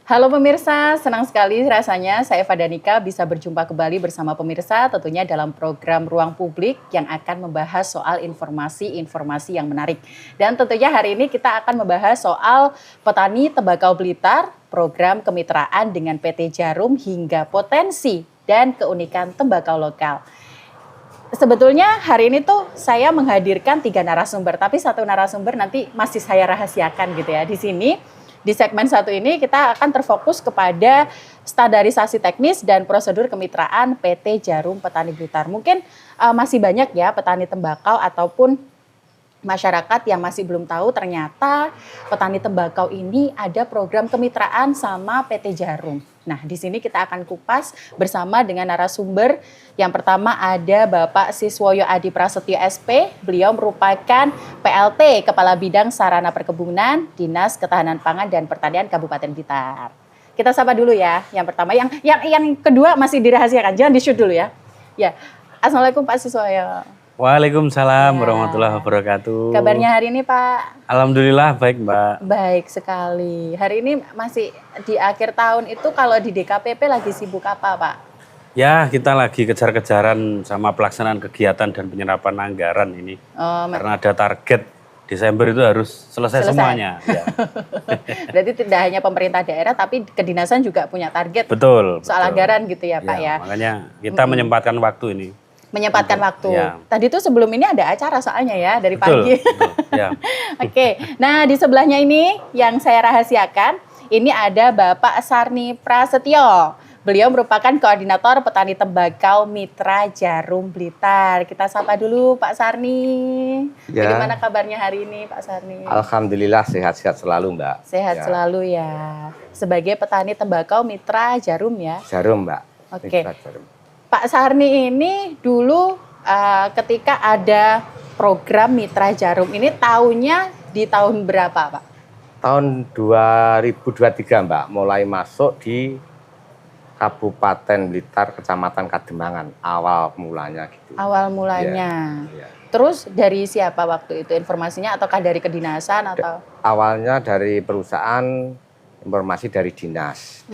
Halo pemirsa, senang sekali rasanya saya Fadanika bisa berjumpa kembali bersama pemirsa tentunya dalam program Ruang Publik yang akan membahas soal informasi-informasi yang menarik. Dan tentunya hari ini kita akan membahas soal petani tembakau Blitar, program kemitraan dengan PT Djarum hingga potensi dan keunikan tembakau lokal. Sebetulnya hari ini tuh saya menghadirkan 3 narasumber, tapi satu narasumber nanti masih saya rahasiakan gitu ya di sini. Di segmen 1 ini kita akan terfokus kepada standarisasi teknis dan prosedur kemitraan PT Djarum Petani Blitar. Mungkin masih banyak ya petani tembakau ataupun masyarakat yang masih belum tahu ternyata petani tembakau ini ada program kemitraan sama PT Djarum. Nah, di sini kita akan kupas bersama dengan narasumber. Yang pertama ada Bapak Siswoyo Adi Prasetyo SP. Beliau merupakan PLT Kepala Bidang Sarana Perkebunan Dinas Ketahanan Pangan dan Pertanian Kabupaten Blitar. Kita sapa dulu ya. Yang pertama, yang kedua masih dirahasiakan. Jangan di-shoot dulu ya. Ya. Assalamualaikum Pak Siswoyo. Waalaikumsalam warahmatullahi wabarakatuh. Kabarnya hari ini Pak? Alhamdulillah baik Mbak. Baik sekali. Hari ini masih di akhir tahun itu kalau di DKPP lagi sibuk apa Pak? Ya kita lagi kejar-kejaran sama pelaksanaan kegiatan dan penyerapan anggaran ini. Karena ada target Desember itu harus selesai. Semuanya. Ya. Berarti tidak hanya pemerintah daerah tapi kedinasan juga punya target. Betul. Soal anggaran gitu ya Pak ya. Makanya kita menyempatkan waktu ini. Menyempatkan waktu. Ya. Tadi tuh sebelum ini ada acara soalnya ya dari pagi. Betul, ya. Oke, nah di sebelahnya ini yang saya rahasiakan, ini ada Bapak Sarni Prasetyo. Beliau merupakan koordinator petani tembakau Mitra Djarum Blitar. Kita sapa dulu Pak Sarni. Ya. Bagaimana kabarnya hari ini Pak Sarni? Alhamdulillah sehat-sehat selalu Mbak. Sehat selalu ya. Sebagai petani tembakau Mitra Djarum ya? Djarum Mbak. Oke. Pak Sarni ini dulu ketika ada program Mitra Djarum ini tahunnya di tahun berapa Pak? Tahun 2023 Mbak, mulai masuk di Kabupaten Blitar, Kecamatan Kademangan, awal mulanya gitu. Awal mulanya. Ya. Terus dari siapa waktu itu informasinya ataukah dari kedinasan atau? Awalnya dari perusahaan, informasi dari dinas.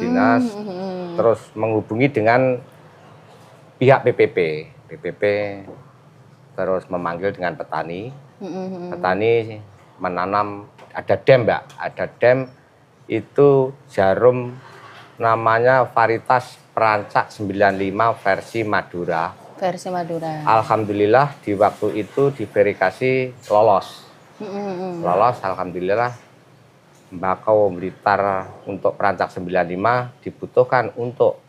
Terus menghubungi dengan pihak PPP terus memanggil dengan petani. Petani menanam, ada dam Mbak, ada dam itu jarum namanya varietas Perancak 95 versi Madura. Versi Madura. Alhamdulillah di waktu itu diverifikasi lolos. Lolos alhamdulillah. Tembakau Blitar untuk Perancak 95 dibutuhkan untuk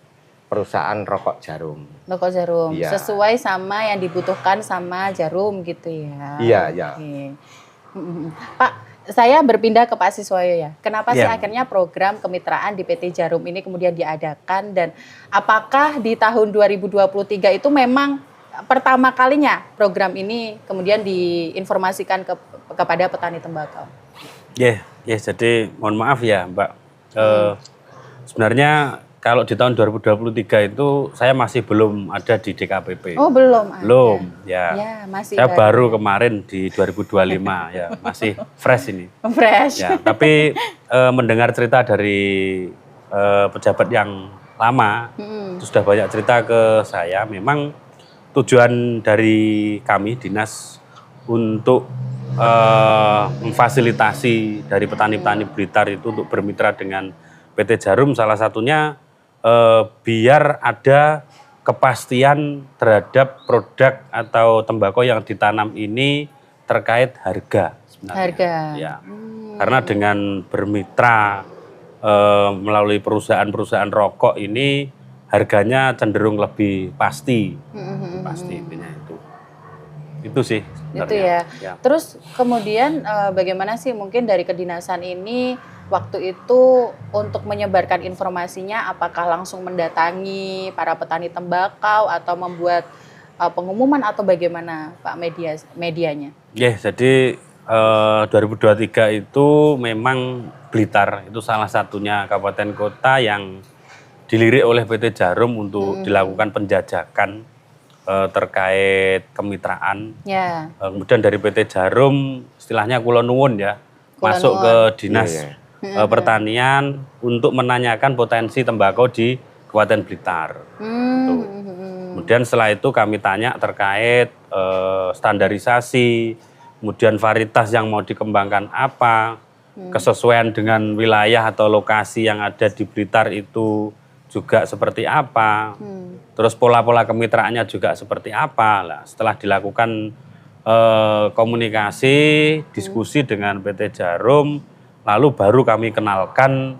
perusahaan rokok Djarum. Rokok Djarum, ya. Sesuai sama yang dibutuhkan sama Djarum gitu ya? Iya, iya. Okay. Pak, saya berpindah ke Pak Siswoyo ya. Kenapa sih akhirnya program kemitraan di PT Djarum ini kemudian diadakan dan apakah di tahun 2023 itu memang pertama kalinya program ini kemudian diinformasikan kepada petani tembakau? Jadi mohon maaf ya Mbak. Sebenarnya kalau di tahun 2023 itu saya masih belum ada di DKPP. Oh belum ada. Belum, ya. Masih saya baru kemarin di 2025 ya, masih fresh ini. Fresh. Ya, tapi mendengar cerita dari pejabat yang lama, itu sudah banyak cerita ke saya. Memang tujuan dari kami dinas untuk memfasilitasi dari petani-petani Blitar itu untuk bermitra dengan PT Djarum salah satunya biar ada kepastian terhadap produk atau tembakau yang ditanam ini terkait harga sebenarnya. Harga. Ya. Karena dengan bermitra melalui perusahaan-perusahaan rokok ini harganya cenderung lebih pasti. Pasti intinya itu. Itu sih sebenarnya. Itu ya. Terus kemudian bagaimana sih mungkin dari kedinasan ini waktu itu untuk menyebarkan informasinya apakah langsung mendatangi para petani tembakau atau membuat pengumuman atau bagaimana Pak medianya? Jadi 2023 itu memang Blitar itu salah satunya kabupaten kota yang dilirik oleh PT Djarum untuk dilakukan penjajakan terkait kemitraan. Kemudian dari PT Djarum istilahnya kula nuwun ya, masuk ke dinas pertanian untuk menanyakan potensi tembakau di Kabupaten Blitar. Tuh. Kemudian setelah itu kami tanya terkait standarisasi, kemudian varietas yang mau dikembangkan apa, kesesuaian dengan wilayah atau lokasi yang ada di Blitar itu juga seperti apa, terus pola-pola kemitraannya juga seperti apa. Nah, setelah dilakukan komunikasi, diskusi dengan PT Djarum, lalu baru kami kenalkan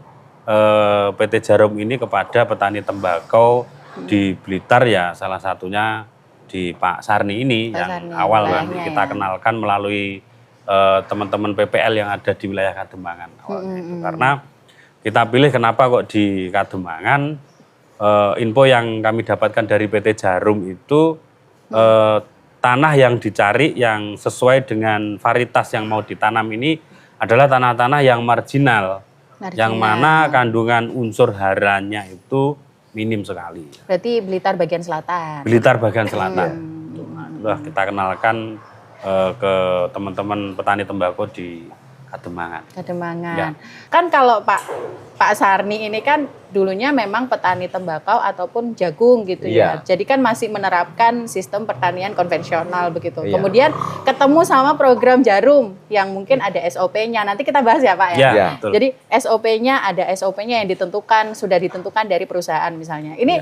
PT Djarum ini kepada petani tembakau di Blitar ya, salah satunya di Pak Sarni ini Pak yang Sarni, awal kan wilayahnya kita ya. kenalkan melalui teman-teman PPL yang ada di wilayah Kademangan awalnya itu. Karena kita pilih kenapa kok di Kademangan, info yang kami dapatkan dari PT Djarum itu tanah yang dicari yang sesuai dengan varietas yang mau ditanam ini adalah tanah-tanah yang marginal, yang mana kandungan unsur haranya itu minim sekali. Berarti Blitar bagian selatan. Blitar bagian selatan. Nah, kita kenalkan ke teman-teman petani tembakau di Kademangan. Kademangan. Ya. Kan kalau Pak Sarni ini kan dulunya memang petani tembakau ataupun jagung gitu ya. Iya. Jadi kan masih menerapkan sistem pertanian konvensional begitu. Iya. Kemudian ketemu sama program Djarum yang mungkin ada SOP-nya. Nanti kita bahas ya Pak ya. Ya, betul. Jadi SOP-nya yang ditentukan, sudah ditentukan dari perusahaan misalnya. Ini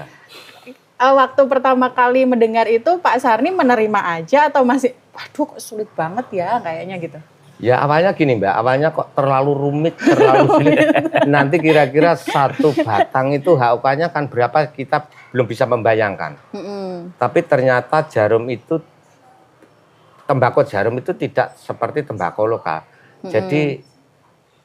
waktu pertama kali mendengar itu Pak Sarni menerima aja atau masih waduh kok sulit banget ya kayaknya gitu. Ya awalnya gini Mbak, awalnya kok terlalu rumit, terlalu sulit. Nanti kira-kira satu batang itu HOK-nya kan berapa kita belum bisa membayangkan. Tapi ternyata jarum itu, tembakau jarum itu tidak seperti tembakau lokal. Jadi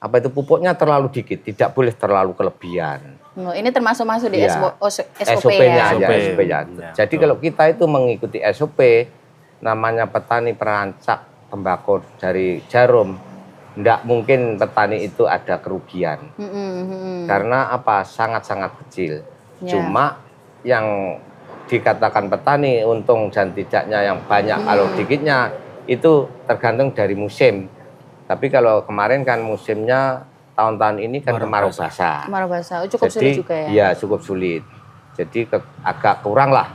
apa itu pupuknya terlalu dikit, tidak boleh terlalu kelebihan. Ini termasuk masuk di Iya. SOP SOP-nya ya. aja, SOP. SOP-nya. Ya, Jadi betul. kalau kita itu mengikuti SOP, namanya petani perancak tembakau dari Djarum, tidak mungkin petani itu ada kerugian. Karena apa? Sangat-sangat kecil. Ya. Cuma yang dikatakan petani untung dan tidaknya yang banyak kalau dikitnya itu tergantung dari musim. Tapi kalau kemarin kan musimnya tahun-tahun ini kan kemarau basah. Kemarau basah. Cukup sulit juga ya. Iya, cukup sulit. Jadi agak kurang lah.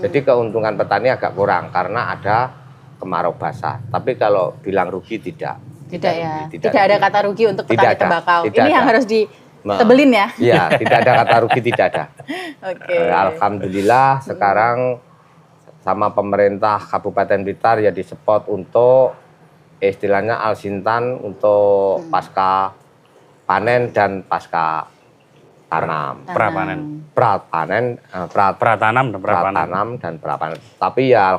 Jadi keuntungan petani agak kurang karena ada kemarau basah. Tapi kalau bilang rugi tidak. Tidak ya. Tidak Tidak ada rugi. kata rugi untuk Tidak petani ada, tembakau. tidak Ini yang ada. harus ditebelin ya. Iya, tidak ada kata rugi, tidak ada. Oke. Alhamdulillah sekarang sama pemerintah Kabupaten Blitar ya disupport untuk istilahnya alsintan untuk pasca panen dan pasca tanam. Prapanen. Pratanam dan prapanen. Tapi ya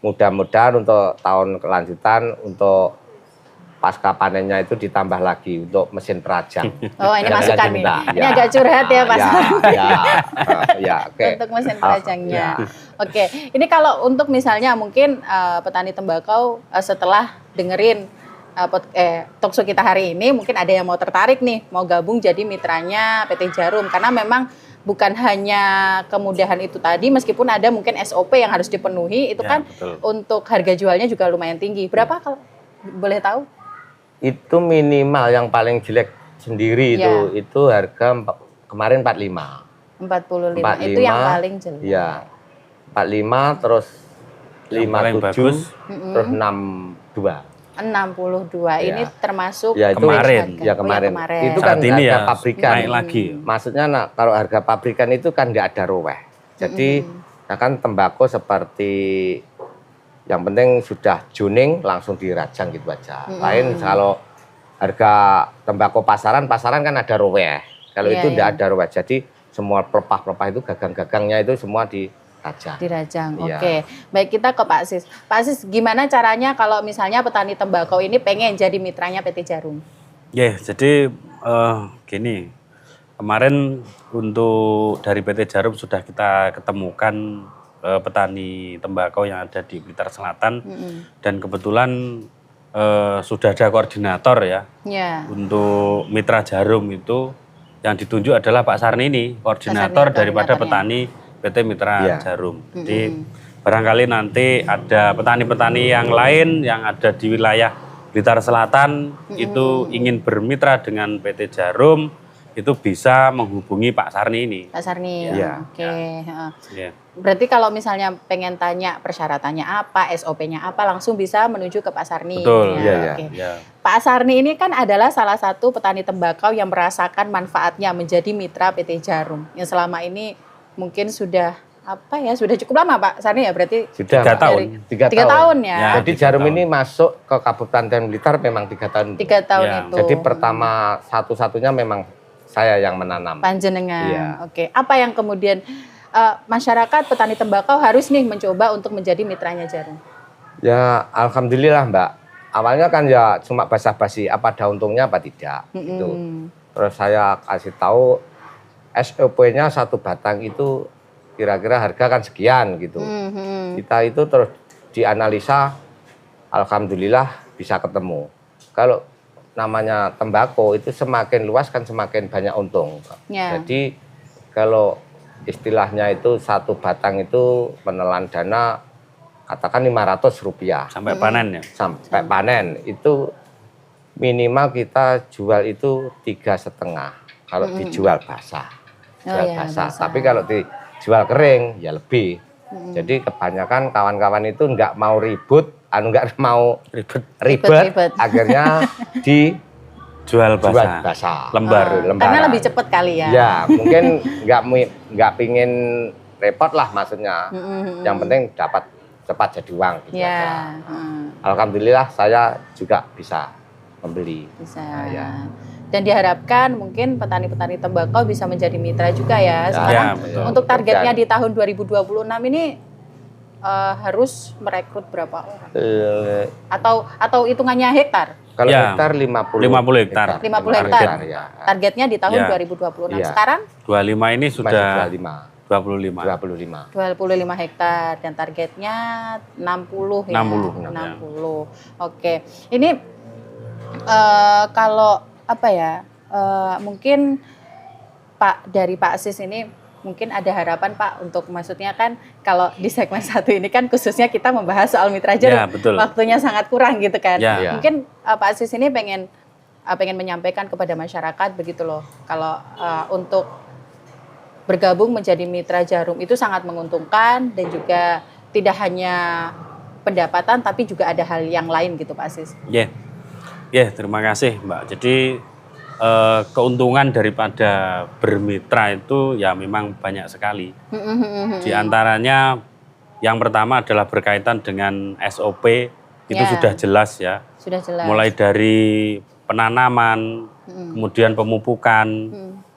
mudah-mudahan untuk tahun kelanjutan untuk pasca panennya itu ditambah lagi untuk mesin perajang. Oh, ini Jangan masukan nih. jenda. Ini agak curhat ya, Pak Sarni. Oke. Untuk mesin perajangnya. Ya. Oke, ini kalau untuk misalnya mungkin petani tembakau setelah dengerin talkshow kita hari ini, mungkin ada yang mau tertarik nih, mau gabung jadi mitranya PT Djarum. Karena memang bukan hanya kemudahan itu tadi, meskipun ada mungkin SOP yang harus dipenuhi, itu Ya, kan betul. untuk harga jualnya juga lumayan tinggi. Berapa kalau boleh tahu? Itu minimal yang paling jelek sendiri Ya. itu harga kemarin 45. 45. Itu yang paling jelek. Iya. 45 terus Yang paling 57 bagus. terus 62. 62. Ini Ya. termasuk Ya, itu Kemarin. harga. Ya Oh, kemarin. yang kemarin. Itu Saat kan ini harga ya pabrikan. naik lagi. Maksudnya kalau harga pabrikan itu kan nggak ada roweh. Jadi kan tembakau seperti yang penting sudah juning langsung dirajang gitu aja. Lain kalau harga tembakau pasaran kan ada roweh. Kalau Iya, itu nggak iya. ada roweh. Jadi semua pelepah-pelepah itu gagang-gagangnya itu semua dirajang. Dirajang. Iya. Oke. Baik, kita ke Pak Sis. Pak Sis, gimana caranya kalau misalnya petani tembakau ini pengen jadi mitranya PT Djarum? Ya, jadi gini, kemarin untuk dari PT Djarum sudah kita ketemukan petani tembakau yang ada di Blitar Selatan, dan kebetulan sudah ada koordinator ya Ya. untuk mitra Djarum itu yang ditunjuk adalah Pak Sarni ini, koordinator daripada petani PT Mitra Iya. Djarum. Jadi barangkali nanti ada petani-petani yang lain yang ada di wilayah Blitar Selatan itu ingin bermitra dengan PT Djarum, itu bisa menghubungi Pak Sarni ini. Pak Sarni, Iya. oke. Heeh. Ya. Berarti kalau misalnya pengen tanya persyaratannya apa, SOP-nya apa, langsung bisa menuju ke Pak Sarni. Betul. Iya, iya. Oke. Ya. Pak Sarni ini kan adalah salah satu petani tembakau yang merasakan manfaatnya menjadi mitra PT Djarum. Yang selama ini mungkin sudah sudah cukup lama Pak Sarni ya, berarti Sudah 3 Mbak. tahun. 3 tahun ya. Ya. Jadi 3 Djarum tahun. ini masuk ke Kabupaten Blitar memang 3 tahun. 3 tahun Ya. itu. Jadi pertama satu-satunya memang saya yang menanam. Panjenengan. Iya. Oke. Apa yang kemudian masyarakat petani tembakau harus nih mencoba untuk menjadi mitranya Djarum? Ya alhamdulillah Mbak. Awalnya kan ya cuma basa-basi apa ada untungnya apa tidak gitu. Terus saya kasih tahu SOP-nya satu batang itu kira-kira harga kan sekian gitu. Kita itu terus dianalisa, alhamdulillah bisa ketemu. Kalau namanya tembakau itu semakin luas kan semakin banyak untung. Ya. Jadi kalau istilahnya itu satu batang itu menelan dana katakan Rp500 Sampai panen ya. sampai panen itu minimal kita jual itu 3,5 kalau dijual basah. Oh Jual iya, basah. basah. Tapi kalau dijual kering ya lebih. Jadi kebanyakan kawan-kawan itu nggak mau ribut, nggak mau Ribet. Ribet. akhirnya Jual dijual basah. basah. Lembar. Lembaran. Karena lebih cepat kali ya. Ya, mungkin nggak pingin repot lah maksudnya. Yang penting dapat cepat jadi uang gitu Ya. aja. Alhamdulillah saya juga bisa membeli. Bisa. Nah, ya. Dan diharapkan mungkin petani-petani tembakau bisa menjadi mitra juga ya. Sekarang Ya, betul. untuk targetnya di tahun 2026 ini harus merekrut berapa orang? Atau hitungannya hektar? Kalau Ya, hektar 50 50 hektar. 50 hektar. ya. Targetnya di tahun Ya. 2026. Iya. Sekarang 25 ini Masih sudah 25. 25. 25 hektar dan targetnya 60 ya. 60, 60. Oke. Ini kalau mungkin Pak dari Pak Sis ini mungkin ada harapan Pak untuk maksudnya kan kalau di segmen 1 ini kan khususnya kita membahas soal mitra Djarum. Ya, betul. Waktunya sangat kurang gitu kan. Ya. Ya. Mungkin Pak Sis ini pengen menyampaikan kepada masyarakat begitu loh. Kalau untuk bergabung menjadi mitra Djarum itu sangat menguntungkan dan juga tidak hanya pendapatan tapi juga ada hal yang lain gitu Pak Sis. Terima kasih Mbak. Jadi keuntungan daripada bermitra itu ya memang banyak sekali. Di antaranya yang pertama adalah berkaitan dengan SOP, itu Ya. sudah jelas ya. Sudah jelas. Mulai dari penanaman, kemudian pemupukan,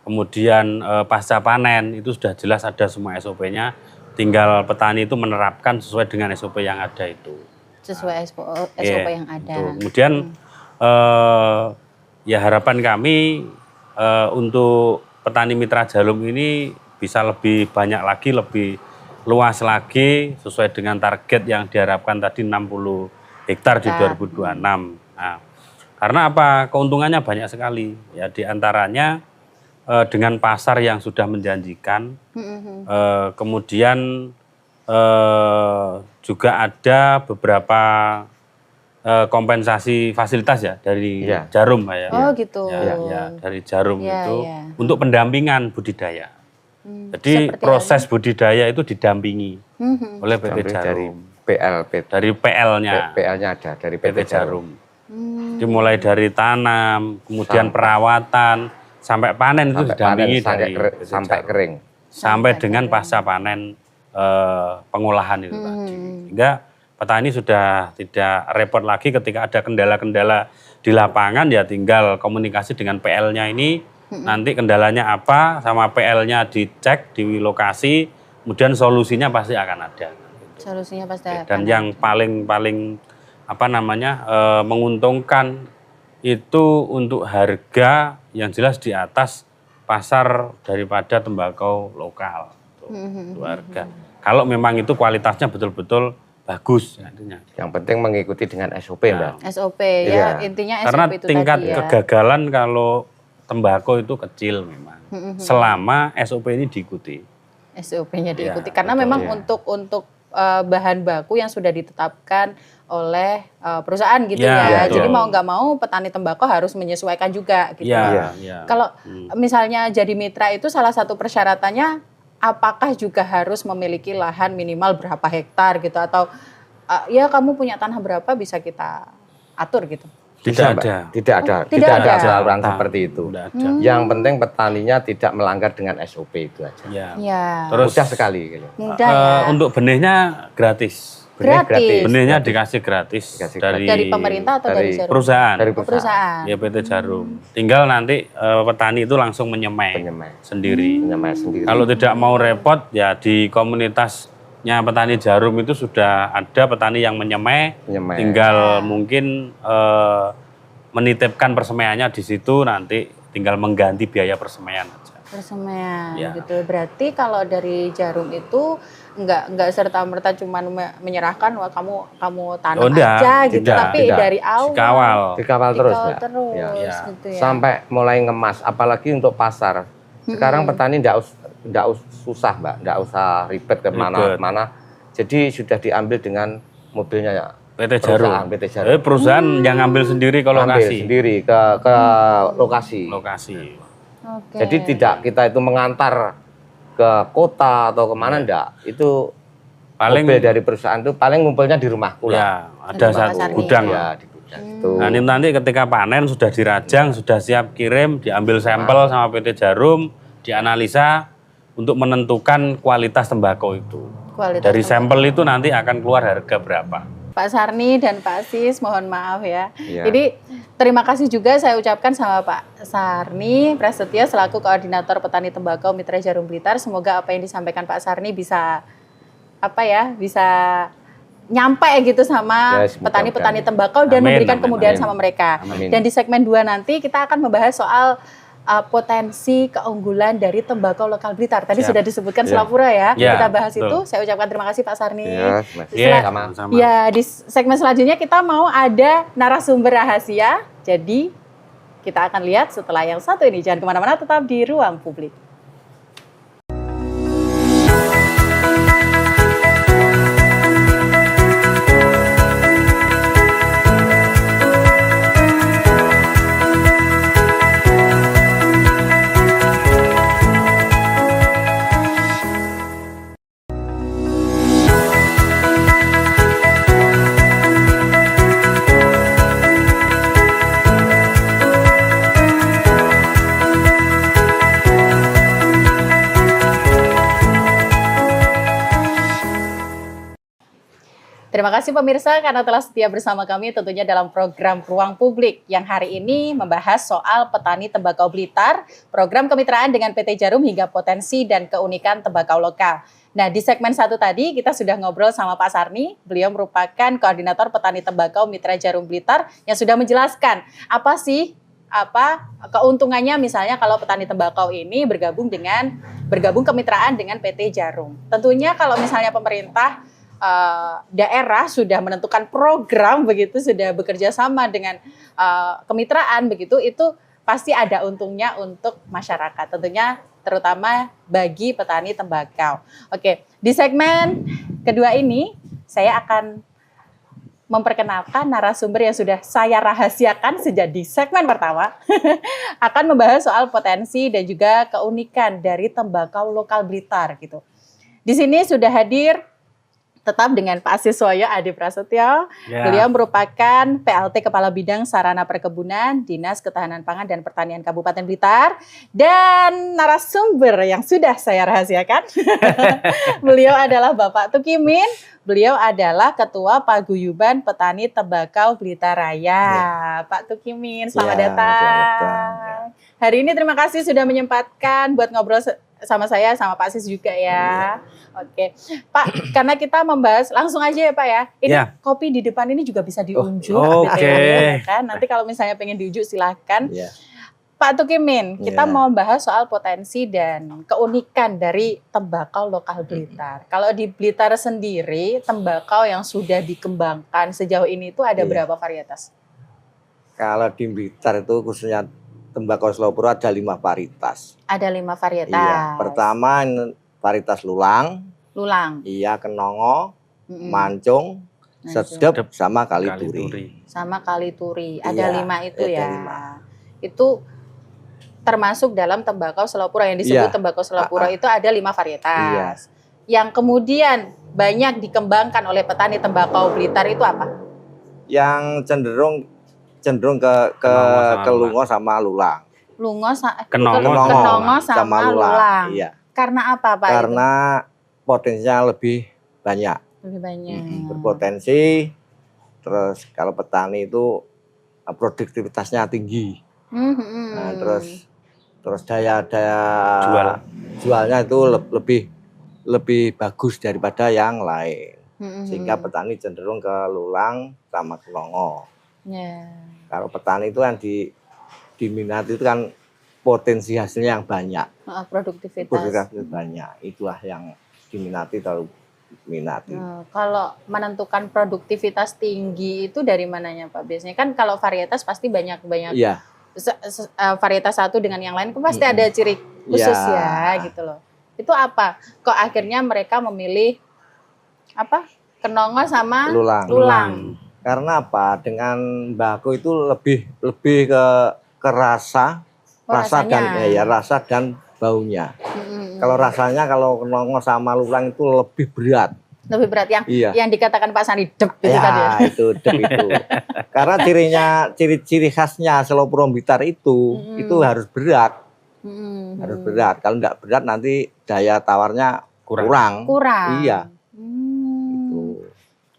kemudian pasca panen, itu sudah jelas ada semua SOP-nya. Tinggal petani itu menerapkan sesuai dengan SOP yang ada itu. Sesuai SOP yang ada. Betul. Kemudian ya harapan kami untuk petani mitra Djarum ini bisa lebih banyak lagi, lebih luas lagi sesuai dengan target yang diharapkan tadi 60 hektar di 2026. Nah, karena apa? Keuntungannya banyak sekali. Ya di antaranya dengan pasar yang sudah menjanjikan, kemudian juga ada beberapa kompensasi fasilitas ya dari Ya. Djarum Pak ya. Oh gitu. Ya, dari Djarum Ya, itu ya. untuk pendampingan budidaya. Jadi seperti proses budidaya itu didampingi oleh PT Sampai dari Djarum. PLP. Dari PL-nya, PL-nya ada dari PT PT Djarum. Djarum. Dimulai dari tanam, kemudian perawatan, sampai panen itu Sampai didampingi panen, dari PT sampai Djarum. kering. Sampai dengan pasca panen pengolahan itu tadi. Sehingga petani sudah tidak repot lagi ketika ada kendala-kendala di lapangan, ya tinggal komunikasi dengan PL-nya ini, nanti kendalanya apa, sama PL-nya dicek di lokasi, kemudian solusinya pasti akan ada. Solusinya pasti akan Dan yang paling menguntungkan itu untuk harga yang jelas di atas pasar daripada tembakau lokal. Itu harga. Kalau memang itu kualitasnya betul-betul bagus artinya. Yang penting mengikuti dengan SOP, Mbak. SOP Iya. ya, intinya Karena SOP itu tingkat tadi ya. kegagalan kalau tembakau itu kecil memang. Selama SOP ini diikuti. SOP-nya diikuti Ya, karena betul, memang ya. untuk bahan baku yang sudah ditetapkan oleh perusahaan gitu Ya, ya. Jadi betul. mau nggak mau petani tembakau harus menyesuaikan juga gitu. Ya, Kalau misalnya jadi mitra itu salah satu persyaratannya apakah juga harus memiliki lahan minimal berapa hektar gitu atau ya kamu punya tanah berapa bisa kita atur gitu. Bisa, Tidak Mbak. ada. Tidak ada. Oh, tidak Tidak ada ada. aturan Nah, seperti itu. Tidak ada. Yang penting petaninya tidak melanggar dengan SOP itu aja. Ya. Ya. Terus Mudah sekali gitu. Mudah ya. untuk benihnya gratis. Benih Gratis. Benihnya dikasih gratis Dikasih dari pemerintah atau dari Jarum? perusahaan. Dari Oh, perusahaan. Ya PT Jarum. Tinggal nanti petani itu langsung menyemai Penyemai. sendiri. Penyemai sendiri. Kalau tidak mau repot ya di komunitasnya petani Jarum itu sudah ada petani yang menyemai. Penyemai. Tinggal mungkin menitipkan persemaiannya di situ, nanti tinggal mengganti biaya persemaian aja. Persemaian Ya. gitu. Berarti kalau dari Jarum itu nggak serta merta cuman menyerahkan wah kamu tanam Oh, enggak, aja gitu, tidak, tapi tidak. dari awal Dikawal. Dikawal terus, dikawal Mbak. terus Ya. Ya. gitu ya. Sampai mulai ngemas, apalagi untuk pasar. Sekarang petani enggak susah, Mbak, enggak usah ribet Ribet. kemana-mana. Jadi sudah diambil dengan mobilnya ya. PT Jarum. PT Jarum. Perusahaan yang ngambil sendiri ke Ambil lokasi. sendiri ke lokasi. Lokasi. Oke. Jadi tidak kita itu mengantar ke kota atau kemana enggak. Itu Paling mobil dari perusahaan itu paling ngumpulnya di rumahku lah. ya ada Di satu Pasarni. gudang. Ya, lah. di gudang itu. Nah, ini nanti ketika panen sudah dirajang, sudah siap kirim, diambil sampel sama PT Jarum, dianalisa untuk menentukan kualitas tembakau itu. Kualitas Dari sampel itu nanti akan keluar harga berapa. Pak Sarni dan Pak Sis, mohon maaf ya. Iya. Jadi terima kasih juga saya ucapkan sama Pak Sarni Prasetyo selaku Koordinator Petani Tembakau Mitra Jarum Blitar. Semoga apa yang disampaikan Pak Sarni bisa bisa nyampe gitu sama Ya, semoga petani-petani mudah. tembakau dan Amin, memberikan amin, kemudahan amin. sama mereka. Amin. Dan di segmen 2 nanti kita akan membahas soal potensi keunggulan dari tembakau lokal Blitar. Tadi Siap. sudah disebutkan Ya. Selapura ya. Ya, Kita bahas betul. itu. Saya ucapkan terima kasih Pak Sarni. Ya, Iya, sama. sama. Ya, di segmen selanjutnya kita mau ada narasumber rahasia. Jadi kita akan lihat setelah yang satu ini. Jangan kemana-mana, tetap di Ruang Publik. Terima kasih pemirsa karena telah setia bersama kami tentunya dalam program Ruang Publik yang hari ini membahas soal petani tembakau Blitar, program kemitraan dengan PT Jarum hingga potensi dan keunikan tembakau lokal. Nah, di segmen 1 tadi kita sudah ngobrol sama Pak Sarni, beliau merupakan koordinator petani tembakau Mitra Jarum Blitar yang sudah menjelaskan apa sih keuntungannya misalnya kalau petani tembakau ini bergabung kemitraan dengan PT Jarum. Tentunya kalau misalnya pemerintah daerah sudah menentukan program begitu, sudah bekerja sama dengan kemitraan begitu, itu pasti ada untungnya untuk masyarakat, tentunya terutama bagi petani tembakau. Oke, di segmen kedua ini saya akan memperkenalkan narasumber yang sudah saya rahasiakan sejak di segmen pertama akan membahas soal potensi dan juga keunikan dari tembakau lokal Blitar gitu. Di sini sudah hadir tetap dengan Pak Siswoyo Adi Prasetyo. Ya. Beliau merupakan PLT Kepala Bidang Sarana Perkebunan, Dinas Ketahanan Pangan dan Pertanian Kabupaten Blitar. Dan narasumber yang sudah saya rahasiakan, beliau adalah Bapak Tukimin. Beliau adalah Ketua Paguyuban Petani Tembakau Blitar Raya. Pak Tukimin, selamat Ya, datang. selamat datang. Hari ini terima kasih sudah menyempatkan buat ngobrol sama saya, sama Pak Sis juga ya. Oke, Pak, karena kita membahas langsung aja ya Pak ya. Ini Ya. kopi di depan ini juga bisa diunjuk. oke. gitu ya, kan? Nanti kalau misalnya pengen diunjuk silahkan. Ya. Pak Tukimin, kita Ya. mau bahas soal potensi dan keunikan dari tembakau lokal Blitar. Kalau di Blitar sendiri, tembakau yang sudah dikembangkan sejauh ini itu ada Iya. berapa varietas? Kalau di Blitar itu khususnya tembakau Selopuro ada 5 varietas. Ada 5 varietas. Iya. Pertama ini varietas lulang, Lulang. iya kenongo, mancung, sedep, sama kalituri. Sama kalituri. Iya, Ada 5 itu ada ya. 5. Itu termasuk dalam tembakau selapura yang disebut Iya. tembakau selapura itu ada 5 varietas. Iya. Yang kemudian banyak dikembangkan oleh petani tembakau Blitar itu apa? Yang cenderung ke lungo sama lulang. Kenongo sama lulang. Iya. Karena apa Pak? Karena potensinya lebih banyak. Lebih banyak. Berpotensi. Terus kalau petani itu produktivitasnya tinggi. Nah, terus daya jualnya itu lebih bagus daripada yang lain. Sehingga petani cenderung ke lulang sama kenongo. Kalau petani itu yang diminati itu kan potensi hasilnya yang banyak. Produktivitas banyak. Itulah yang diminati terlalu minati. Kalau menentukan produktivitas tinggi itu dari mananya Pak? Biasanya kan kalau varietas pasti banyak. Iya. Varietas satu dengan yang lain kan pasti ada ciri khusus ya gitu loh. Itu apa? Kok akhirnya mereka memilih apa? Kenongo sama lulang. Karena apa? Dengan bako itu lebih ke rasa, rasa dan baunya. Kalau rasanya kalau kenongo sama lulang itu lebih berat. Lebih berat yang dikatakan Pak Sandi dep itu ya, tadi ya. Itu dep itu. Karena ciri khasnya Selopuro Blitar itu harus berat. Harus berat. Kalau enggak berat nanti daya tawarnya kurang. Iya. Itu.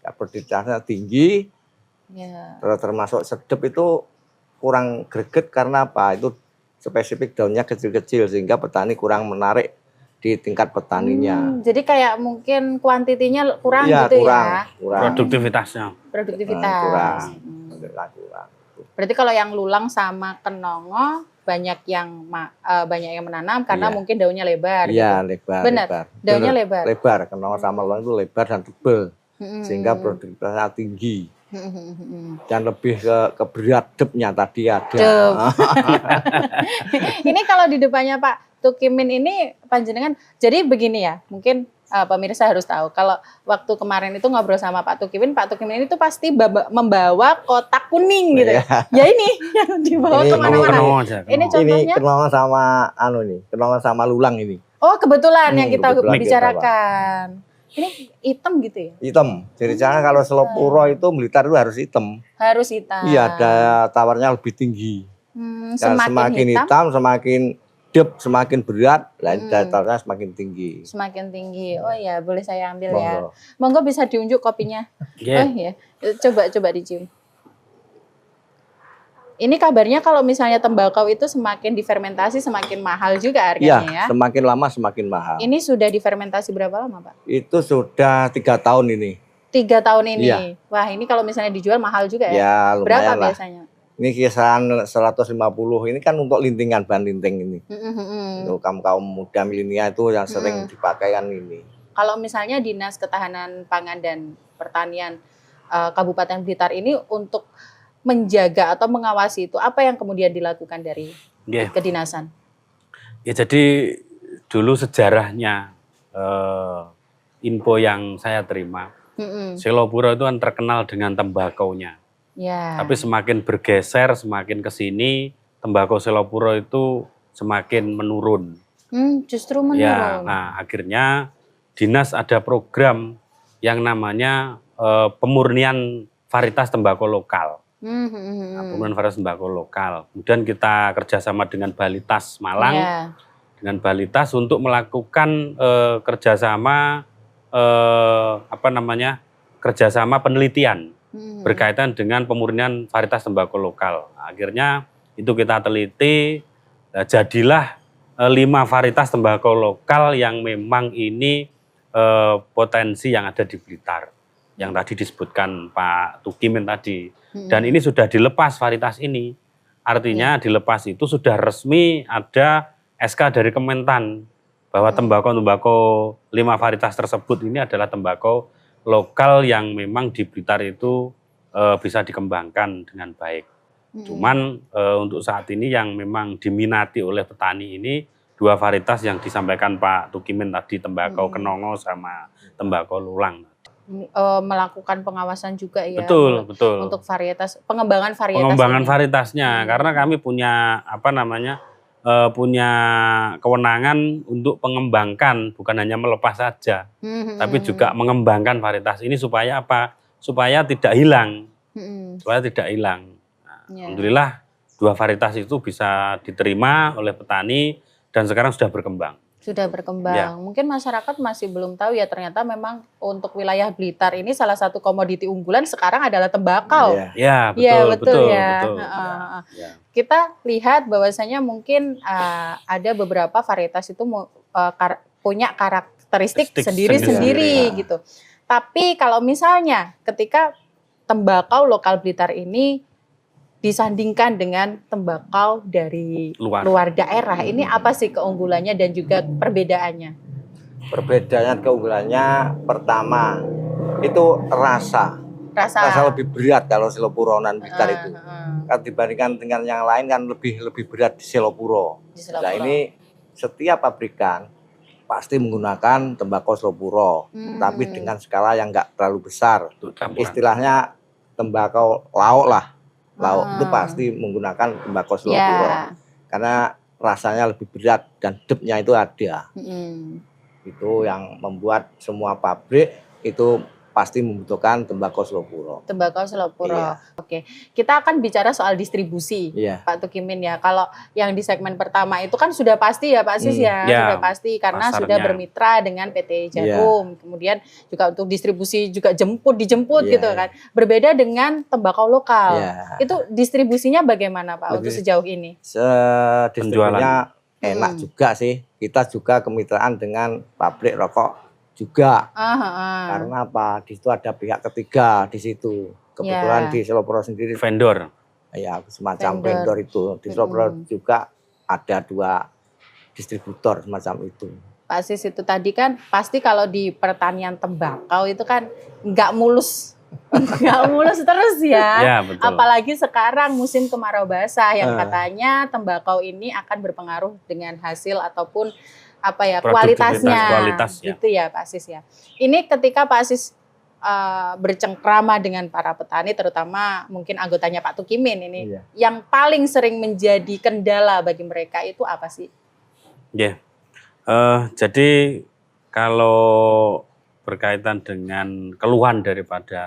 Produktivitasnya tinggi. Ya. Termasuk sedep itu kurang greget karena apa? Itu spesifik daunnya kecil-kecil sehingga petani kurang menarik di tingkat petaninya. Jadi kayak mungkin kuantitinya kurang ya, gitu kurang. Produktivitas. Kurang. Berarti kalau yang lulang sama kenongo banyak yang menanam karena mungkin daunnya lebar. Iya, gitu. lebar. Benar. Daunnya lebar. Lebar. Kenongo sama lulang itu lebar dan tebal. Sehingga produktivitasnya tinggi. Dan lebih ke berat depnya tadi ada. Ini kalau di depannya Pak Tukimin ini panjenengan, jadi begini ya, mungkin pemirsa harus tahu kalau waktu kemarin itu ngobrol sama Pak Tukimin ini tuh pasti membawa kotak kuning gitu. Ya ini yang dibawa kemana-mana. Ini contohnya. Kenongo sama kenongo sama lulang ini. Oh kebetulan yang kita bicarakan. Ini hitam gitu ya? Hitam. Jadi jangan kalau Selopuro itu Blitar itu harus hitam. Harus hitam. Iya, daya tawarnya lebih tinggi. Semakin hitam semakin dep, semakin berat, daya tawarnya semakin tinggi. Semakin tinggi. Oh ya, boleh saya ambil ya. Monggo bisa diunjuk kopinya. Oh ya, coba dicium. Ini kabarnya kalau misalnya tembakau itu semakin difermentasi semakin mahal juga harganya ya? Semakin lama semakin mahal. Ini sudah difermentasi berapa lama Pak? Itu sudah 3 tahun ini. 3 tahun ini? Iya. Wah ini kalau misalnya dijual mahal juga ya? Ya lumayan berapa lah. Biasanya? Ini kisaran 150, ini kan untuk lintingan, bahan linting ini. Untuk kaum muda milenial itu yang sering dipakai kan ini. Kalau misalnya Dinas Ketahanan Pangan dan Pertanian Kabupaten Blitar ini untuk menjaga atau mengawasi itu, apa yang kemudian dilakukan dari kedinasan? Ya jadi dulu sejarahnya info yang saya terima, Selopuro itu kan terkenal dengan tembakaunya. Ya. Tapi semakin bergeser, semakin ke sini, tembakau Selopuro itu semakin menurun. Justru menurun. Ya, nah akhirnya dinas ada program yang namanya pemurnian varietas tembakau lokal. Pemurnian varietas tembakau lokal. Kemudian kita kerjasama dengan Balitas Malang, dengan Balitas untuk melakukan kerjasama kerjasama penelitian berkaitan dengan pemurnian varietas tembakau lokal. Nah, akhirnya itu kita teliti, jadilah 5 varietas tembakau lokal yang memang ini potensi yang ada di Blitar, yang tadi disebutkan Pak Tukimin tadi. Dan ini sudah dilepas varietas ini, artinya dilepas itu sudah resmi ada SK dari Kementan bahwa tembakau 5 varietas tersebut ini adalah tembakau lokal yang memang di Blitar itu bisa dikembangkan dengan baik. Cuman untuk saat ini yang memang diminati oleh petani ini 2 varietas yang disampaikan Pak Tukimin tadi, tembakau kenongo sama tembakau lulang. melakukan pengawasan juga ya. Betul, betul. Untuk varietas, pengembangan varietas. Pengembangan varietasnya, karena kami punya punya kewenangan untuk mengembangkan, bukan hanya melepas saja, tapi juga mengembangkan varietas ini supaya apa? Supaya tidak hilang, supaya tidak hilang. Nah, alhamdulillah 2 varietas itu bisa diterima oleh petani dan sekarang sudah berkembang. Sudah berkembang. Ya. Mungkin masyarakat masih belum tahu ya, ternyata memang untuk wilayah Blitar ini salah satu komoditi unggulan sekarang adalah tembakau. Ya, betul, Ya, betul ya. betul. Ya. Kita lihat bahwasanya mungkin ada beberapa varietas itu punya karakteristik sendiri-sendiri gitu. Tapi kalau misalnya ketika tembakau lokal Blitar ini disandingkan dengan tembakau dari luar daerah, ini apa sih keunggulannya dan juga perbedaannya? Perbedaan keunggulannya pertama itu rasa lebih berat kalau Selopuronan Blitar itu. Kan dibandingkan dengan yang lain kan lebih berat di Selopuro. Nah ini setiap pabrikan pasti menggunakan tembakau Selopuro, tapi dengan skala yang enggak terlalu besar. Istilahnya tembakau lauk lah. Lauk itu pasti menggunakan tembakau Selopuro. Karena rasanya lebih berat dan depthnya itu ada. Itu yang membuat semua pabrik itu pasti membutuhkan tembakau Selopuro. Tembakau Selopuro. Iya. Oke. Kita akan bicara soal distribusi, Pak Tukimin ya. Kalau yang di segmen pertama itu kan sudah pasti ya Pak Sis ya, sudah pasti karena pasarnya sudah bermitra dengan PT Jarum. Kemudian juga untuk distribusi juga dijemput gitu kan. Berbeda dengan tembakau lokal. Itu distribusinya bagaimana Pak untuk sejauh ini? Distribusinya enak juga sih. Kita juga kemitraan dengan pabrik rokok juga. Karena apa? Di situ ada pihak ketiga di situ. Kebetulan di Selopuro sendiri vendor. Ya, semacam vendor itu. Di Selopuro juga ada 2 distributor semacam itu. Pak Sis, itu tadi kan pasti kalau di pertanian tembakau itu kan nggak mulus. Nggak mulus terus ya. Betul. Apalagi sekarang musim kemarau basah yang katanya tembakau ini akan berpengaruh dengan hasil ataupun kualitasnya gitu ya Pak Sis ya. Ini ketika Pak Sis bercengkrama dengan para petani, terutama mungkin anggotanya Pak Tukimin ini, yang paling sering menjadi kendala bagi mereka itu apa sih? Jadi kalau berkaitan dengan keluhan daripada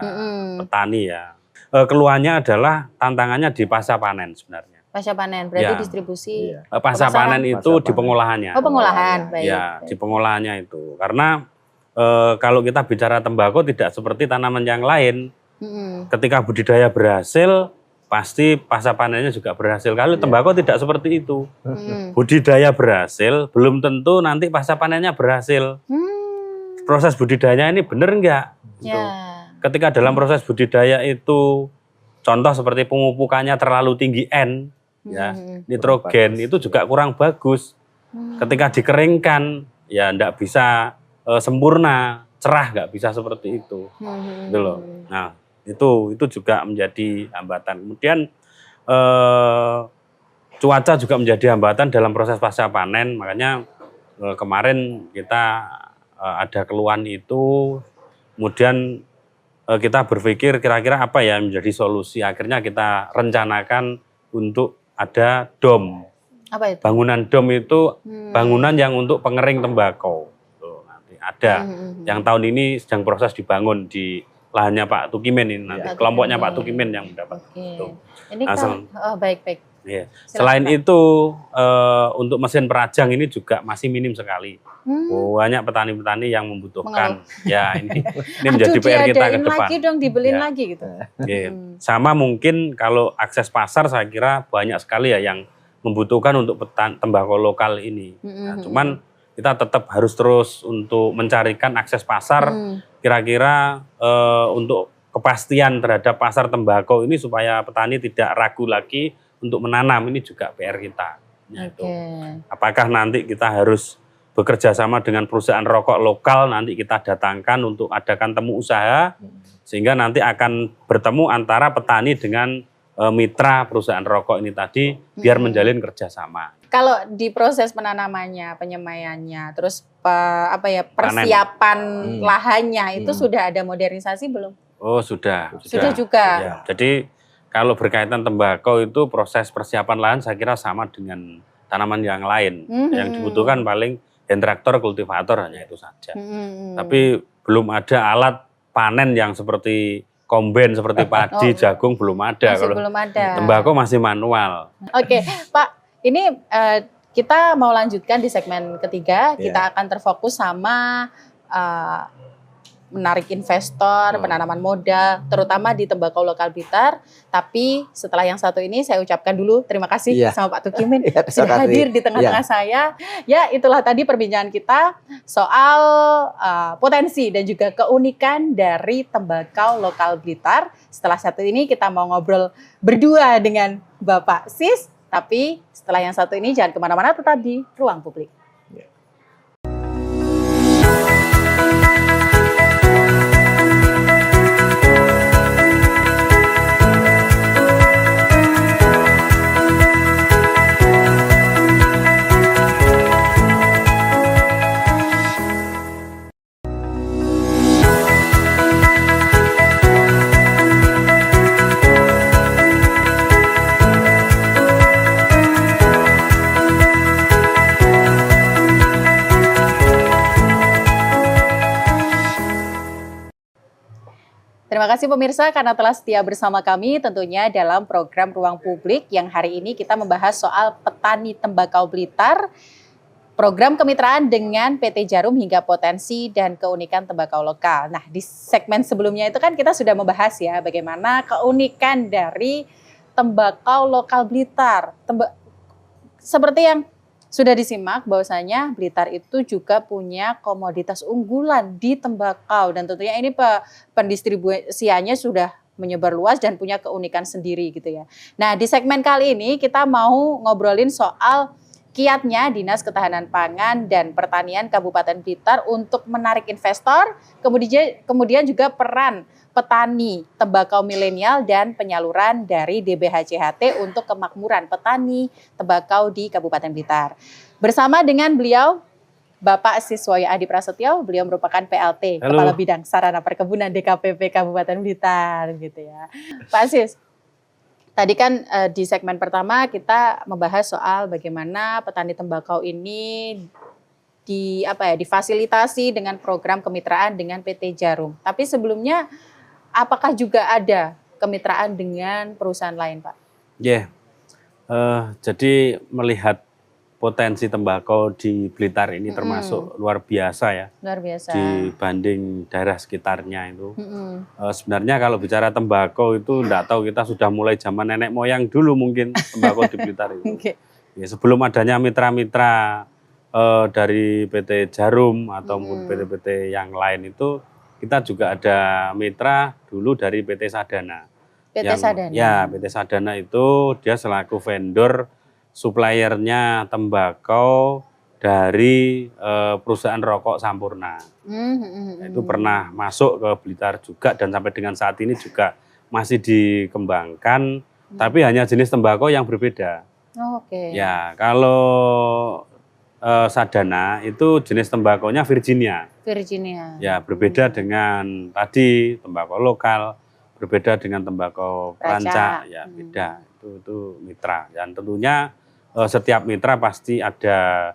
petani ya, keluhannya adalah tantangannya di pasca panen sebenarnya. Pasca panen berarti distribusi. Pasca panen itu di pengolahannya. Oh, pengolahan, baik. Ya, di pengolahannya itu. Karena kalau kita bicara tembakau tidak seperti tanaman yang lain. Ketika budidaya berhasil, pasti pasca panennya juga berhasil. Kalau tembakau tidak seperti itu. Budidaya berhasil, belum tentu nanti pasca panennya berhasil. Proses budidayanya ini benar enggak? Gitu. Ketika dalam proses budidaya itu, contoh seperti pemupukannya terlalu tinggi N, nitrogen itu juga kurang bagus. Ketika dikeringkan, ya enggak bisa sempurna, cerah, enggak bisa seperti itu. Gitu loh. Nah, itu juga menjadi hambatan. Kemudian cuaca juga menjadi hambatan dalam proses pasca panen. Makanya kemarin kita ada keluhan itu, kemudian kita berpikir kira-kira apa ya menjadi solusi. Akhirnya kita rencanakan untuk ada dom. Apa itu? Bangunan dom itu bangunan yang untuk pengering tembakau. Tuh, nanti ada yang tahun ini sedang proses dibangun di lahannya Pak Tukimin ini nanti. Kelompoknya Pak Tukimin yang mendapat. Ini kan baik-baik. Ya. Selain itu untuk mesin perajang ini juga masih minim sekali. Banyak petani-petani yang membutuhkan. Ya ini menjadi PR kita ke depan. Lagi dong, dibeliin lagi gitu. Sama mungkin kalau akses pasar saya kira banyak sekali ya yang membutuhkan untuk tembakau lokal ini. Nah, cuman kita tetap harus terus untuk mencarikan akses pasar. Kira-kira untuk kepastian terhadap pasar tembakau ini supaya petani tidak ragu lagi untuk menanam, ini juga PR kita. Apakah nanti kita harus bekerja sama dengan perusahaan rokok lokal, nanti kita datangkan untuk adakan temu usaha, sehingga nanti akan bertemu antara petani dengan mitra perusahaan rokok ini tadi, biar menjalin kerjasama. Kalau di proses penanamannya, penyemaiannya, terus persiapan lahannya itu sudah ada modernisasi belum? Oh sudah. Sudah juga. Ya, jadi kalau berkaitan tembakau itu proses persiapan lahan saya kira sama dengan tanaman yang lain. Yang dibutuhkan paling hand traktor, kultivator hanya itu saja. Tapi belum ada alat panen yang seperti kombain seperti padi, jagung belum ada. Masih Kalau belum ada. tembakau masih manual. Oke, Pak, ini kita mau lanjutkan di segmen ketiga. Kita akan terfokus sama menarik investor, penanaman modal, terutama di tembakau lokal Blitar. Tapi setelah yang satu ini saya ucapkan dulu terima kasih sama Pak Tukimin sudah hadir di tengah-tengah saya. Ya, itulah tadi perbincangan kita soal potensi dan juga keunikan dari tembakau lokal Blitar. Setelah satu ini kita mau ngobrol berdua dengan Bapak Sis. Tapi setelah yang satu ini jangan kemana-mana, tetap di Ruang Publik. Terima kasih pemirsa karena telah setia bersama kami tentunya dalam program Ruang Publik yang hari ini kita membahas soal petani tembakau Blitar, program kemitraan dengan PT Djarum hingga potensi dan keunikan tembakau lokal. Nah, di segmen sebelumnya itu kan kita sudah membahas ya bagaimana keunikan dari tembakau lokal Blitar. Seperti yang sudah disimak bahwasanya Blitar itu juga punya komoditas unggulan di tembakau dan tentunya ini pendistribusiannya sudah menyebar luas dan punya keunikan sendiri gitu ya. Nah, di segmen kali ini kita mau ngobrolin soal kiatnya Dinas Ketahanan Pangan dan Pertanian Kabupaten Blitar untuk menarik investor, kemudian juga peran petani tembakau milenial dan penyaluran dari DBHCHT untuk kemakmuran petani tembakau di Kabupaten Blitar. Bersama dengan beliau, Bapak Siswoyo Adi Prasetyo, beliau merupakan PLT, Kepala Bidang Sarana Perkebunan DKPP Kabupaten Blitar gitu ya. Pak Sis, tadi kan di segmen pertama kita membahas soal bagaimana petani tembakau ini difasilitasi dengan program kemitraan dengan PT Djarum. Tapi sebelumnya apakah juga ada kemitraan dengan perusahaan lain, Pak? Jadi melihat potensi tembakau di Blitar ini termasuk luar biasa ya. Luar biasa. Dibanding daerah sekitarnya itu. Sebenarnya kalau bicara tembakau itu enggak tahu kita sudah mulai zaman nenek moyang dulu mungkin tembakau di Blitar itu. Ya, sebelum adanya mitra-mitra dari PT Djarum atau PT-PT yang lain itu kita juga ada mitra dulu dari PT Sadana. Sadana? Ya, PT Sadana itu dia selaku vendor suppliernya tembakau dari perusahaan rokok Sampurna. Itu pernah masuk ke Blitar juga dan sampai dengan saat ini juga masih dikembangkan, tapi hanya jenis tembakau yang berbeda. Ya, kalau Sadana itu jenis tembakaunya Virginia. Ya, berbeda dengan tadi tembakau lokal, berbeda dengan tembakau rancak, ya beda. Itu mitra. Dan tentunya setiap mitra pasti ada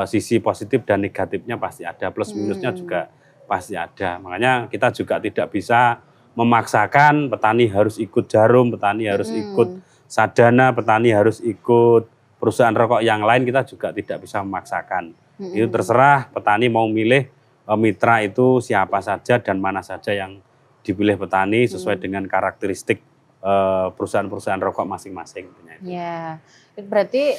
sisi positif dan negatifnya pasti ada, plus minusnya juga pasti ada. Makanya kita juga tidak bisa memaksakan petani harus ikut Djarum, petani harus ikut Sadana, petani harus ikut perusahaan rokok yang lain, kita juga tidak bisa memaksakan. Itu terserah petani mau milih mitra itu siapa saja dan mana saja yang dipilih petani sesuai dengan karakteristik perusahaan-perusahaan rokok masing-masing. Ya, berarti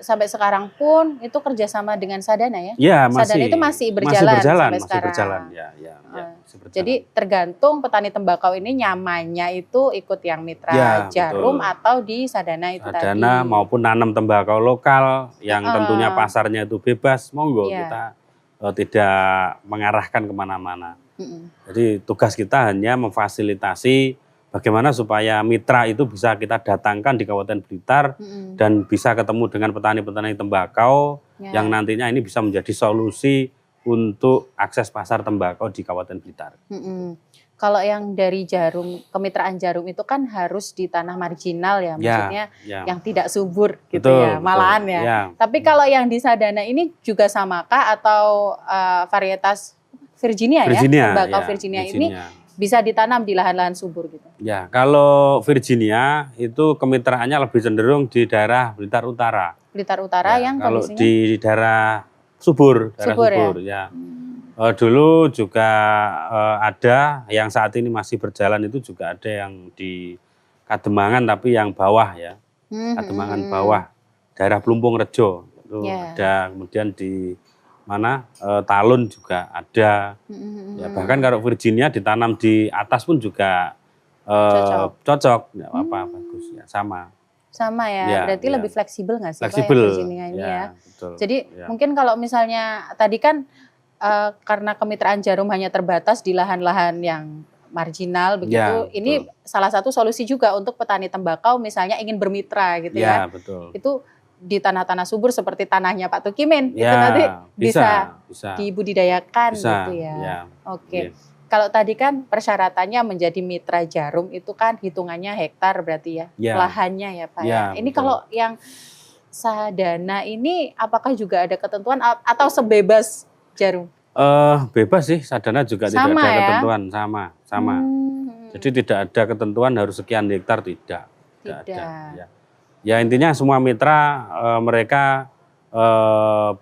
sampai sekarang pun itu kerjasama dengan Sadana ya? Ya, Sadana itu masih berjalan sampai sekarang. Masih berjalan. Jadi tergantung petani tembakau ini nyamannya itu ikut yang mitra Djarum atau di Sadana itu tadi. Sadana maupun nanam tembakau lokal yang tentunya pasarnya itu bebas, monggo kita tidak mengarahkan kemana-mana. Jadi tugas kita hanya memfasilitasi bagaimana supaya mitra itu bisa kita datangkan di Kabupaten Blitar dan bisa ketemu dengan petani-petani tembakau yang nantinya ini bisa menjadi solusi untuk akses pasar tembakau di Kabupaten Blitar. Kalau yang dari jarum, kemitraan jarum itu kan harus di tanah marginal ya, maksudnya yang tidak subur gitu ya, malahan ya. Tapi kalau yang di Sadana ini juga samakah atau varietas Virginia ya, tembakau Virginia ini bisa ditanam di lahan-lahan subur gitu? Ya, kalau Virginia itu kemitraannya lebih cenderung di daerah Blitar Utara. Blitar Utara yang kalau kondisinya? Di daerah subur ya. Dulu juga ada yang saat ini masih berjalan, itu juga ada yang di Kademangan tapi yang bawah ya, Kademangan bawah, daerah Plumpung Rejo itu ada, kemudian di mana Talun juga ada, ya bahkan kalau Virginia ditanam di atas pun juga cocok, nggak apa-apa, bagus ya, sama ya, berarti lebih fleksibel nggak sih fleksibel, Pak, Virginia ini ya? Betul, jadi mungkin kalau misalnya tadi kan karena kemitraan jarum hanya terbatas di lahan-lahan yang marginal begitu, ini salah satu solusi juga untuk petani tembakau misalnya ingin bermitra gitu ya. Betul. Itu di tanah-tanah subur seperti tanahnya Pak Tukimin, itu nanti bisa dibudidayakan gitu ya. Oke. Kalau tadi kan persyaratannya menjadi mitra jarum itu kan hitungannya hektar berarti ya, lahannya ya Pak ya. Ini betul. Kalau yang Sadana ini apakah juga ada ketentuan atau sebebas jarum? Bebas sih, Sadana juga tidak ada ketentuan, sama. Jadi tidak ada ketentuan harus sekian hektar, tidak ada. Ya intinya semua mitra mereka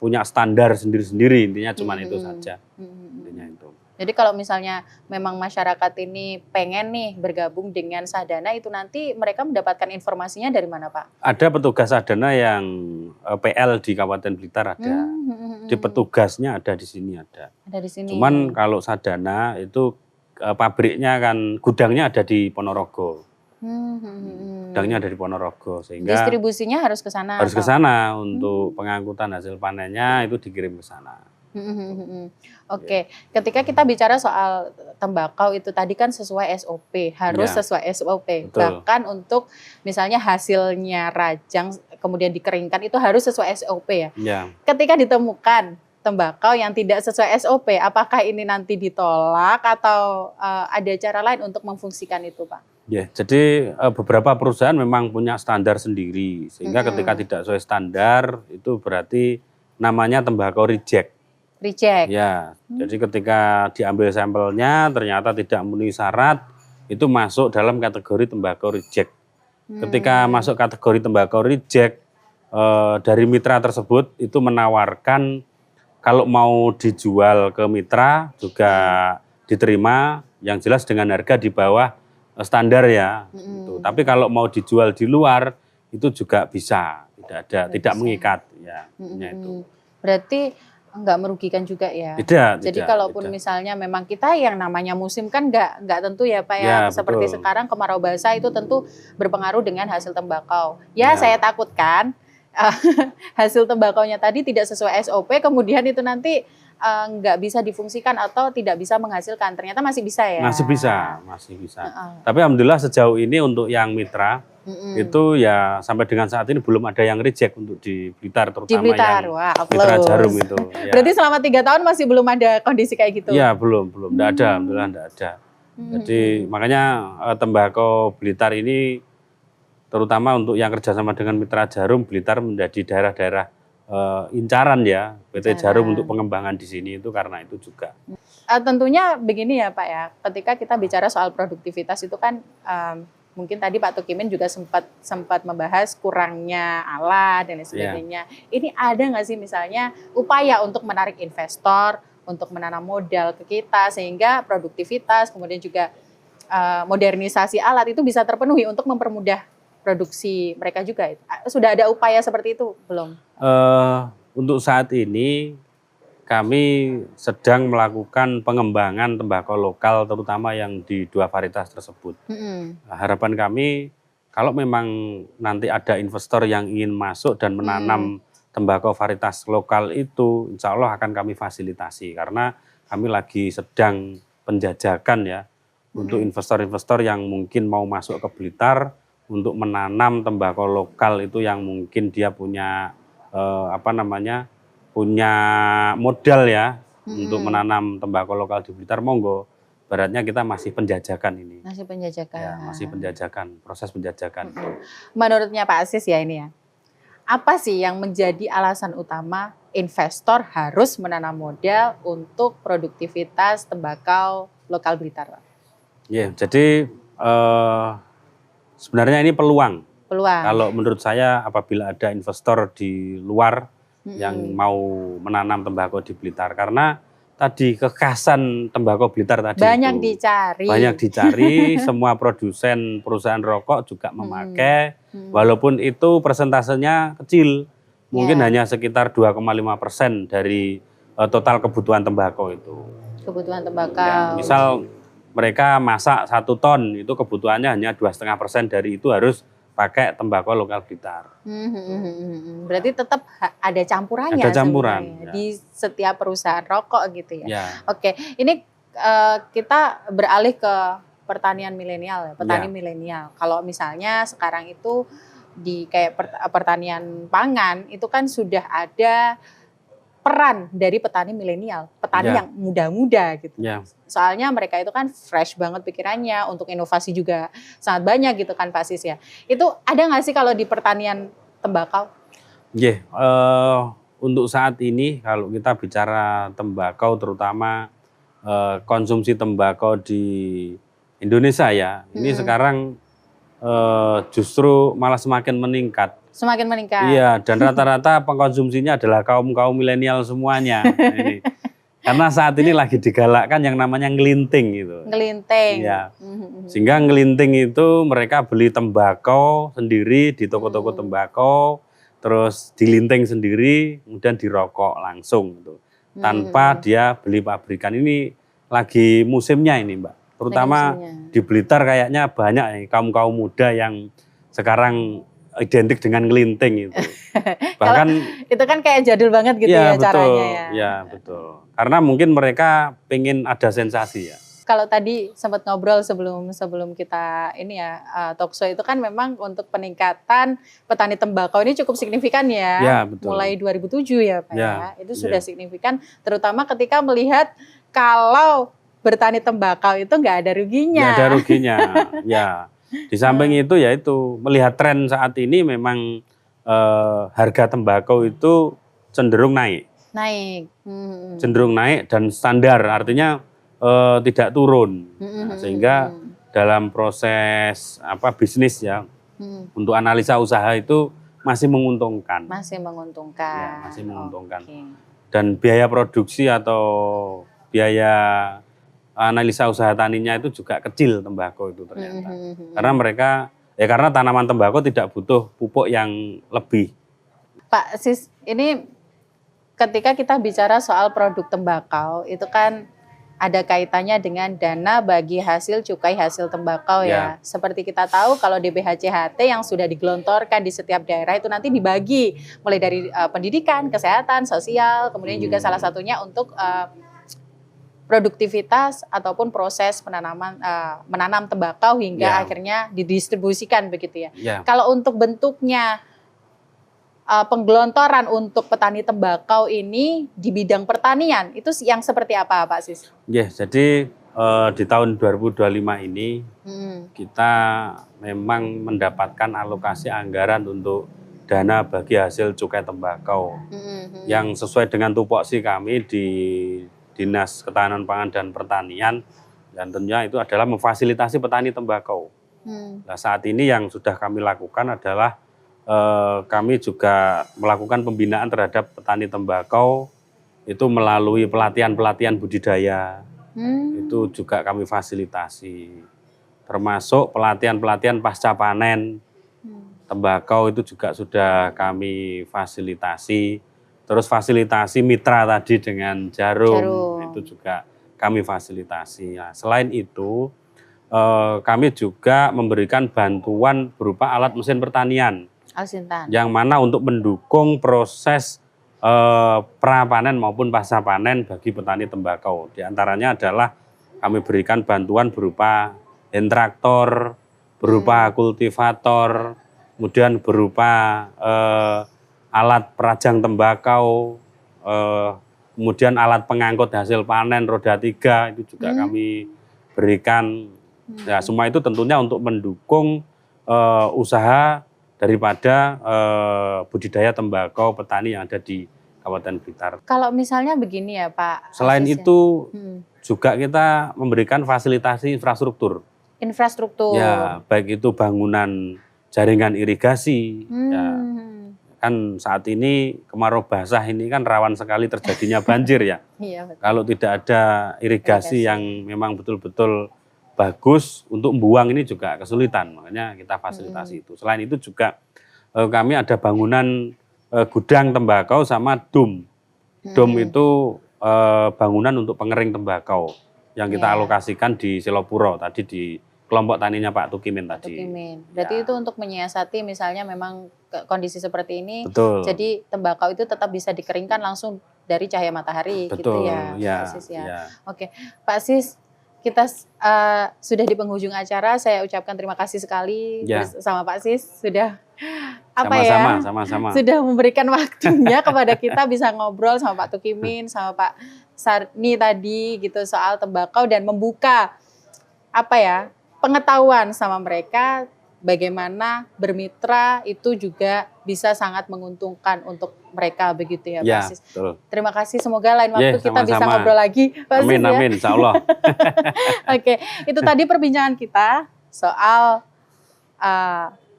punya standar sendiri-sendiri, intinya cuma itu saja. Intinya itu. Jadi kalau misalnya memang masyarakat ini pengen nih bergabung dengan Sadana, itu nanti mereka mendapatkan informasinya dari mana Pak? Ada petugas Sadana yang PL di Kabupaten Blitar ada. Di petugasnya ada di sini ada. Ada di sini. Cuman kalau Sadana itu pabriknya kan, gudangnya ada di Ponorogo. Gudangnya ada di Ponorogo, sehingga distribusinya harus ke sana. Harus ke sana untuk pengangkutan hasil panennya itu dikirim ke sana. Oke, ketika kita bicara soal tembakau itu tadi kan sesuai SOP, harus sesuai SOP. Betul. Bahkan untuk misalnya hasilnya rajang kemudian dikeringkan itu harus sesuai SOP ya. Ketika ditemukan tembakau yang tidak sesuai SOP, apakah ini nanti ditolak atau ada cara lain untuk memfungsikan itu Pak? Ya, jadi beberapa perusahaan memang punya standar sendiri, sehingga ketika tidak sesuai standar itu berarti namanya tembakau reject. Ya, jadi ketika diambil sampelnya ternyata tidak memenuhi syarat, itu masuk dalam kategori tembakau reject. Ketika masuk kategori tembakau reject, dari mitra tersebut itu menawarkan kalau mau dijual ke mitra juga diterima, yang jelas dengan harga di bawah standar ya. Tapi kalau mau dijual di luar itu juga bisa, tidak mengikat ya. Itu. Berarti nggak merugikan juga ya. Jadi kalaupun misalnya memang kita yang namanya musim kan nggak tentu ya Pak ya. Seperti sekarang kemarau basah itu tentu berpengaruh dengan hasil tembakau. Saya takutkan hasil tembakaunya tadi tidak sesuai SOP, kemudian itu nanti nggak bisa difungsikan atau tidak bisa menghasilkan. Ternyata masih bisa ya? Masih bisa. Tapi alhamdulillah sejauh ini untuk yang mitra itu ya sampai dengan saat ini belum ada yang reject untuk di Blitar, terutama yang mitra jarum itu. Berarti selama 3 tahun masih belum ada kondisi kayak gitu? Iya belum, tidak ada, alhamdulillah tidak ada. Jadi makanya tembakau Blitar ini terutama untuk yang kerjasama dengan mitra jarum, Blitar menjadi daerah-daerah incaran ya PT Jarum untuk pengembangan di sini itu karena itu juga. Tentunya begini ya Pak ya, ketika kita bicara soal produktivitas itu kan mungkin tadi Pak Tukimin juga sempat membahas kurangnya alat dan lain sebagainya. Ini ada nggak sih misalnya upaya untuk menarik investor, untuk menanam modal ke kita sehingga produktivitas kemudian juga modernisasi alat itu bisa terpenuhi untuk mempermudah produksi mereka juga? Sudah ada upaya seperti itu belum? Untuk saat ini kami sedang melakukan pengembangan tembakau lokal terutama yang di 2 varietas tersebut. Harapan kami kalau memang nanti ada investor yang ingin masuk dan menanam tembakau varietas lokal itu, insya Allah akan kami fasilitasi karena kami lagi sedang penjajakan ya untuk investor-investor yang mungkin mau masuk ke Blitar untuk menanam tembakau lokal itu yang mungkin dia punya punya modal ya untuk menanam tembakau lokal di Blitar, monggo. Baratnya kita masih penjajakan ini. Masih penjajakan. Ya, masih penjajakan, proses penjajakan. Menurutnya Pak Asis ya ini ya, apa sih yang menjadi alasan utama investor harus menanam modal untuk produktivitas tembakau lokal Blitar, Pak? Ya, jadi sebenarnya ini peluang. Peluang. Kalau menurut saya apabila ada investor di luar yang mau menanam tembakau di Blitar, karena tadi kekhasan tembakau Blitar tadi banyak itu dicari. Banyak dicari, semua produsen perusahaan rokok juga memakai, walaupun itu persentasenya kecil, mungkin hanya sekitar 2,5% dari total kebutuhan tembakau itu. Kebutuhan tembakau. Ya, misal mereka masak 1 ton, itu kebutuhannya hanya 2,5% dari itu harus pakai tembakau lokal Blitar. Berarti tetap ada campurannya. Ada campuran ya. Di setiap perusahaan rokok gitu ya. Ya. Oke, ini kita beralih ke pertanian milenial ya, petani milenial. Kalau misalnya sekarang itu di kayak pertanian pangan itu kan sudah ada peran dari petani milenial, petani yang muda-muda gitu. Soalnya mereka itu kan fresh banget pikirannya, untuk inovasi juga sangat banyak gitu kan Pak Sis ya. Itu ada nggak sih kalau di pertanian tembakau? Untuk saat ini kalau kita bicara tembakau, terutama konsumsi tembakau di Indonesia ya, ini sekarang justru malah semakin meningkat. Semakin meningkat. Iya, dan rata-rata pengkonsumsinya adalah kaum milenial semuanya. Ini. Karena saat ini lagi digalakkan yang namanya ngelinting gitu. Ngelinting. Iya. Sehingga ngelinting itu mereka beli tembakau sendiri di toko-toko tembakau, terus dilinting sendiri, kemudian dirokok langsung gitu. Tanpa dia beli pabrikan. Ini lagi musimnya ini, Mbak. Terutama di Blitar kayaknya banyak nih kaum muda yang sekarang identik dengan ngelinting itu. Bahkan itu kan kayak jadul banget gitu ya betul, caranya ya. Iya, betul. Karena mungkin mereka pengen ada sensasi ya. Kalau tadi sempat ngobrol sebelum kita ini ya talk show itu kan memang untuk peningkatan petani tembakau ini cukup signifikan ya. Ya, betul. Mulai 2007 ya Pak ya. Itu sudah signifikan, terutama ketika melihat kalau bertani tembakau itu nggak ada ruginya. Nggak ada ruginya, ya. Di samping itu ya itu melihat tren saat ini memang harga tembakau itu cenderung naik. Cenderung naik dan standar, artinya tidak turun. Nah, sehingga dalam proses bisnis ya, untuk analisa usaha itu masih menguntungkan. Masih menguntungkan. Ya, masih menguntungkan. Dan biaya produksi atau biaya analisa usaha taninya itu juga kecil tembakau itu ternyata. Karena karena tanaman tembakau tidak butuh pupuk yang lebih. Pak Sis, ini ketika kita bicara soal produk tembakau itu kan ada kaitannya dengan dana bagi hasil cukai hasil tembakau ya. Seperti kita tahu kalau DBHCHT yang sudah digelontorkan di setiap daerah itu nanti dibagi mulai dari pendidikan, kesehatan, sosial, kemudian juga salah satunya untuk produktivitas ataupun proses menanam tembakau hingga akhirnya didistribusikan begitu ya. Kalau untuk bentuknya penggelontoran untuk petani tembakau ini di bidang pertanian itu yang seperti apa Pak Sis? Jadi di tahun 2025 ini kita memang mendapatkan alokasi anggaran untuk dana bagi hasil cukai tembakau yang sesuai dengan tupoksi kami di Dinas Ketahanan Pangan dan Pertanian, dan tentunya itu adalah memfasilitasi petani tembakau. Nah, saat ini yang sudah kami lakukan adalah kami juga melakukan pembinaan terhadap petani tembakau itu melalui pelatihan budidaya. Itu juga kami fasilitasi, termasuk pelatihan pasca panen tembakau itu juga sudah kami fasilitasi. Terus fasilitasi mitra tadi dengan jarum. Itu juga kami fasilitasi. Nah, selain itu kami juga memberikan bantuan berupa alat mesin pertanian. Yang mana untuk mendukung proses prapanen maupun pasca panen bagi petani tembakau. Di antaranya adalah kami berikan bantuan berupa hand traktor, berupa kultivator, kemudian berupa alat perajang tembakau, kemudian alat pengangkut hasil panen roda 3 itu juga kami berikan. Ya, semua itu tentunya untuk mendukung usaha daripada budidaya tembakau petani yang ada di Kabupaten Blitar. Kalau misalnya begini ya Pak. Selain Asis, itu juga kita memberikan fasilitasi infrastruktur. Infrastruktur. Ya, baik itu bangunan jaringan irigasi. Ya, kan saat ini kemarau basah ini kan rawan sekali terjadinya banjir ya. Iya, betul. Kalau tidak ada irigasi yang memang betul-betul bagus untuk membuang ini juga kesulitan. Makanya kita fasilitasi itu. Selain itu juga kami ada bangunan gudang tembakau sama dom. Dom itu bangunan untuk pengering tembakau yang kita alokasikan di Selopuro tadi di kelompok taninya Pak Tukimin tadi. Tukimin. Berarti itu untuk menyiasati misalnya memang kondisi seperti ini. Betul. Jadi tembakau itu tetap bisa dikeringkan langsung dari cahaya matahari. Betul, gitu ya, ya, Pak Sis ya. ya. Oke, Pak Sis, kita sudah di penghujung acara. Saya ucapkan terima kasih sekali bersama Pak Sis sudah sama-sama. Sudah memberikan waktunya kepada kita bisa ngobrol sama Pak Tukimin, sama Pak Sarni tadi gitu soal tembakau dan membuka pengetahuan sama mereka bagaimana bermitra itu juga bisa sangat menguntungkan untuk mereka begitu ya Pak Sis. Betul. Terima kasih, semoga lain waktu kita bisa ngobrol lagi Pak Sis. Amin, insya Allah. Oke, itu tadi perbincangan kita soal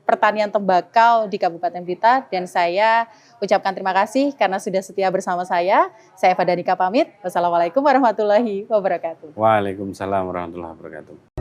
pertanian tembakau di Kabupaten Blitar dan saya ucapkan terima kasih karena sudah setia bersama saya. Saya Eva Danika pamit. Wassalamualaikum warahmatullahi wabarakatuh. Waalaikumsalam warahmatullahi wabarakatuh.